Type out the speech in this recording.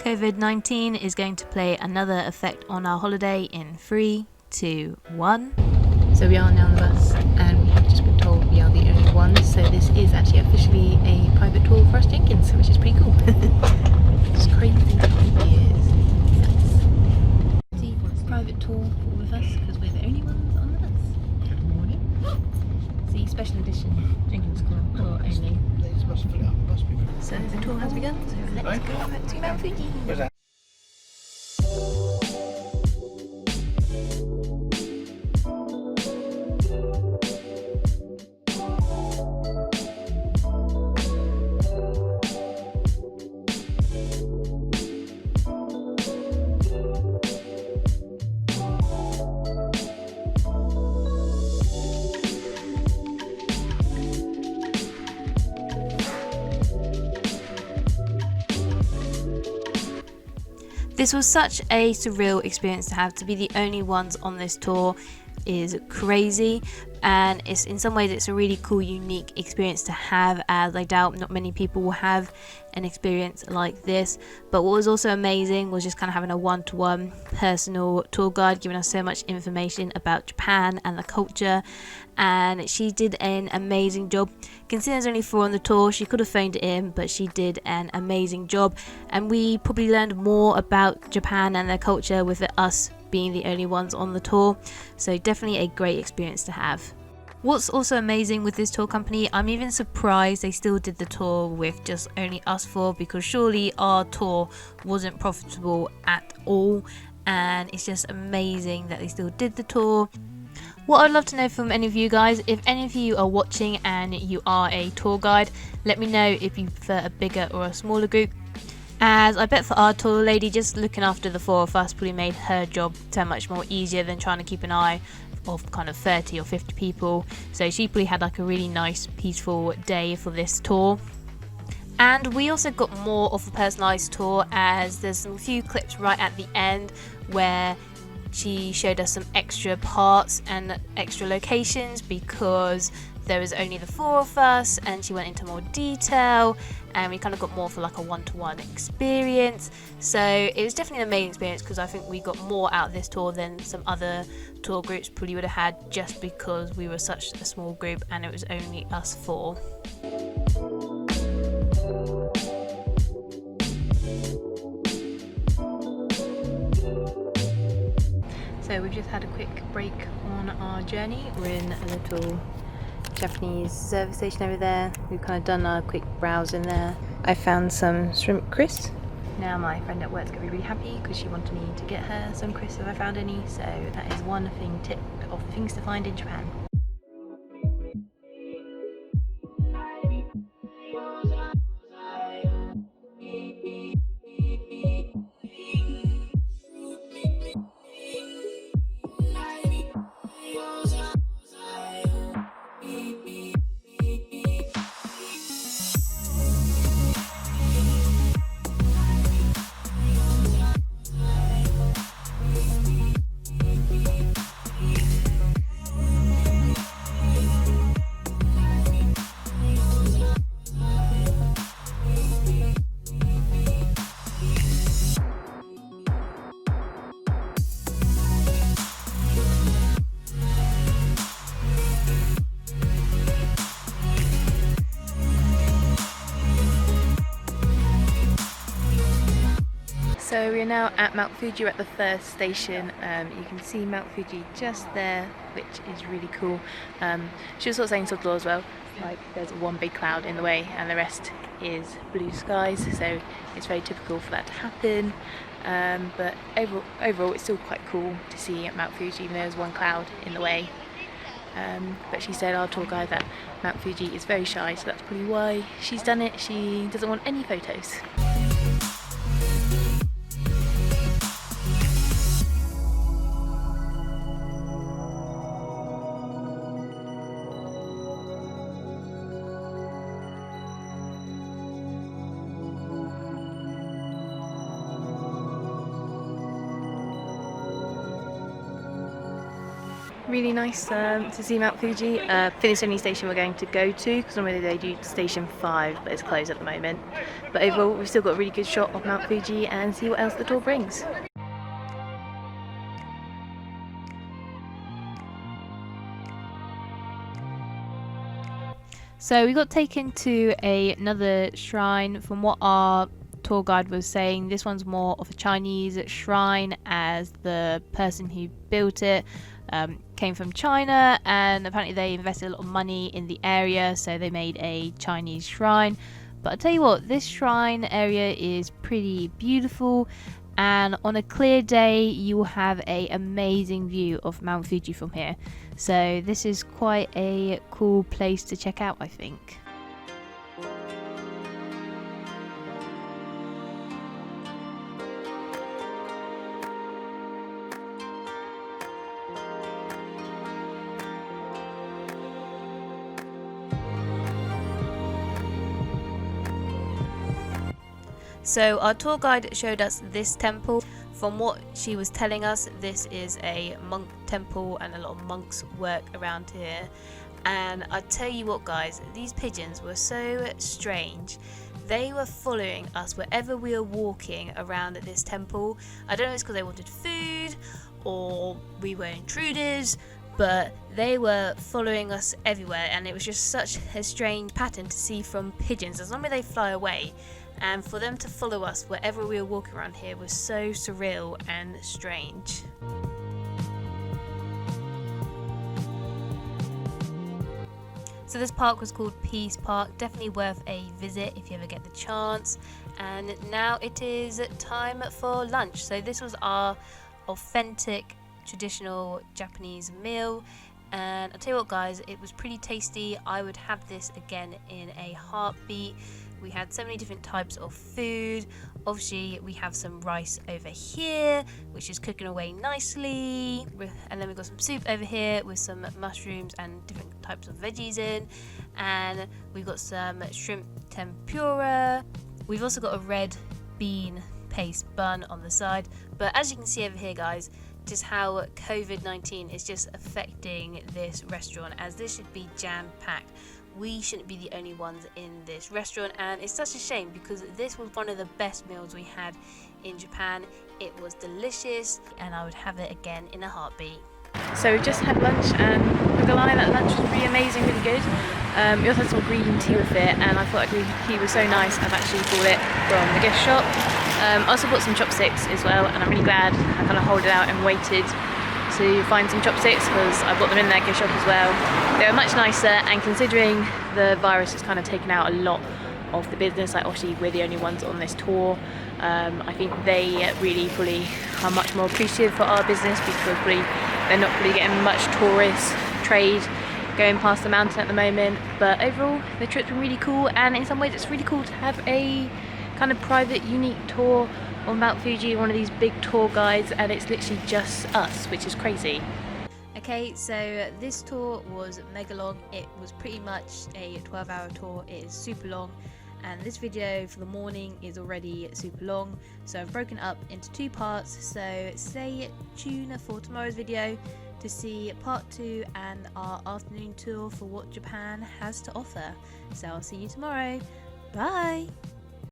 COVID-19 is going to play another effect on our holiday in 3, 2, 1. So we are now on the bus and we have just been told we are the only ones, so this is actually officially a private tour for us Jenkins, which is pretty cool. Just crazy things for years. Yes. See, private tour for all of us because we're the only ones on the bus. Good morning. See, special edition Jenkins tour only. So the tour has begun, so let's go to Mount Fuji. This was such a surreal experience to have. To be the only ones on this tour is crazy, and it's in some ways it's a really cool, unique experience to have, as I doubt not many people will have an experience like this. But what was also amazing was just kind of having a one-to-one personal tour guide giving us so much information about Japan and the culture, and she did an amazing job. Considering there's only 4 on the tour, she could have phoned it in, but she did an amazing job, and we probably learned more about Japan and their culture with us being the only ones on the tour. So definitely a great experience to have. What's also amazing with this tour company, I'm even surprised they still did the tour with just only us 4, because surely our tour wasn't profitable at all, and it's just amazing that they still did the tour. What I'd love to know from any of you guys, if any of you are watching and you are a tour guide, let me know if you prefer a bigger or a smaller group, as I bet for our tour lady, just looking after the 4 of us probably made her job so much more easier than trying to keep an eye of kind of 30 or 50 people. So she probably had like a really nice peaceful day for this tour. And we also got more of a personalised tour, as there's a few clips right at the end where she showed us some extra parts and extra locations because there was only the 4 of us, and she went into more detail and we kind of got more for like a one-to-one experience. So it was definitely an amazing experience, because I think we got more out of this tour than some other tour groups probably would have had, just because we were such a small group and it was only us 4. So we've just had a quick break on our journey. We're in a little Japanese service station over there. We've kind of done a quick browse in there. I found some shrimp crisps. Now my friend at work's going to be really happy because she wanted me to get her some crisps if I found any. So that is one tip of things to find in Japan. So we are now at Mount Fuji. We're at the first station. You can see Mount Fuji just there, which is really cool. She was sort of saying to Law as well, like there's one big cloud in the way and the rest is blue skies, so it's very typical for that to happen. But overall it's still quite cool to see at Mount Fuji, even though there's one cloud in the way. But she said, our tour guide, that Mount Fuji is very shy, so that's probably why she's done it. She doesn't want any photos. Really nice to see Mount Fuji. Finish only station we're going to go to, because normally they do station 5, but it's closed at the moment. But overall, we've still got a really good shot of Mount Fuji and see what else the tour brings. So we got taken to another shrine. From what our tour guide was saying, this one's more of a Chinese shrine, as the person who built it came from China, and apparently they invested a lot of money in the area, so they made a Chinese shrine. But I'll tell you what, this shrine area is pretty beautiful, and on a clear day you will have an amazing view of Mount Fuji from here. So this is quite a cool place to check out, I think. So our tour guide showed us this temple. From what she was telling us, this is a monk temple and a lot of monks work around here. And I tell you what guys, these pigeons were so strange. They were following us wherever we were walking around at this temple. I don't know if it's because they wanted food or we were intruders, but they were following us everywhere, and it was just such a strange pattern to see from pigeons. As long as they fly away, and for them to follow us wherever we were walking around here was so surreal and strange. So this park was called Peace Park, definitely worth a visit if you ever get the chance. And now it is time for lunch. So this was our authentic traditional Japanese meal, and I'll tell you what guys, it was pretty tasty. I would have this again in a heartbeat. We had so many different types of food. Obviously we have some rice over here which is cooking away nicely, and then we've got some soup over here with some mushrooms and different types of veggies in, and we've got some shrimp tempura. We've also got a red bean paste bun on the side. But as you can see over here guys, just how COVID-19 is just affecting this restaurant, as this should be jam-packed. We shouldn't be the only ones in this restaurant, and it's such a shame because this was one of the best meals we had in Japan. It was delicious and I would have it again in a heartbeat. So we just had lunch, and I'm not gonna lie, that lunch was really amazing, really good. We also had some green tea with it, and I thought that green tea was so nice I've actually bought it from the gift shop. I also bought some chopsticks as well, and I'm really glad I kind of held it out and waited to find some chopsticks because I bought them in their gift shop as well. They were much nicer, and considering the virus has kind of taken out a lot of the business, like obviously we're the only ones on this tour, I think they really probably are much more appreciative for our business because they're not really getting much tourist trade going past the mountain at the moment. But overall the trip's been really cool, and in some ways it's really cool to have a kind of private unique tour on Mount Fuji, one of these big tour guides, and it's literally just us, which is crazy. Okay, so this tour was mega long. It was pretty much a 12-hour tour. It is super long, and this video for the morning is already super long, so I've broken it up into 2 parts. So stay tuned for tomorrow's video to see part 2 and our afternoon tour for what Japan has to offer. So I'll see you tomorrow. Bye.